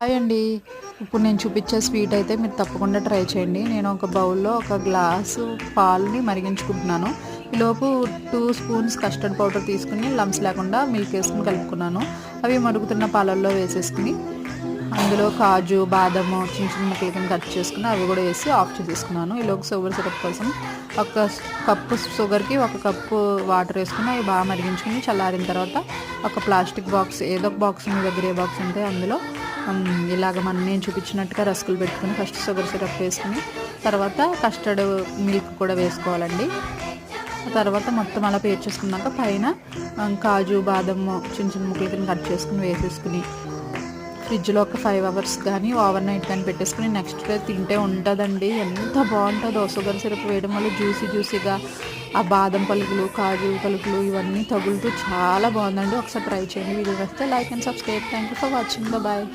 Hi అండి. ఇప్పుడు నేను చూపించే స్వీట్ అయితే మీరు తప్పకుండా ట్రై చేయండి. నేను ఒక బౌల్‌లో ఒక గ్లాసు పాలని మరిగించుకుంటున్నాను. ఈలోపు 2 స్పూన్స్ కస్టర్డ్ పౌడర్ తీసుకొని లంప్స్ లేకుండా మిల్క్ వేసుకొని కలుపుకున్నాను. అవి మరుగుతున్న పాలల్లో వేసేసుకుని అందులో కాజు, బాదము చిన్న చిన్న ముక్కలు కింద కట్ చేసుకుని అవి కూడా వేసి ఆఫ్ చేసేసుకున్నాను. ఈలోపు షుగర్ సిరప్ కోసం ఒక కప్పు షుగర్‌కి ఒక కప్పు వాటర్ వేసుకుని అవి బాగా మరిగించుకుని చల్లారిన తర్వాత ఒక ప్లాస్టిక్ బాక్స్ ఏదో ఒక బాక్స్ మీ దగ్గర ఏ బాక్స్ ఉంటే అందులో ఇలాగ నేను చూపించినట్టుగా రస్కులు పెట్టుకుని ఫస్ట్ షుగర్ సిరప్ వేసుకుని తర్వాత కస్టర్డ్ మిల్క్ కూడా వేసుకోవాలండి. తర్వాత మొత్తం అలా పేర్చేసుకున్నాక పైన కాజు, బాదము చిన్న చిన్న ముక్కలు కింద కట్ చేసుకుని వేసేసుకుని ఫ్రిడ్జ్లో ఒక 5 అవర్స్ కానీ ఓవర్ నైట్ కానీ పెట్టేసుకుని నెక్స్ట్ డే తింటే ఉంటుందండి. ఎంత బాగుంటుందో షుగర్ సిరప్ వేయడం వల్ల జ్యూసీగా ఆ బాదం పలుకులు, కాజు పలుకులు ఇవన్నీ తగులుతూ చాలా బాగుందండి. ఒకసారి ట్రై చేయండి. వీడియో వస్తే like and subscribe. Thank you for watching. Bye.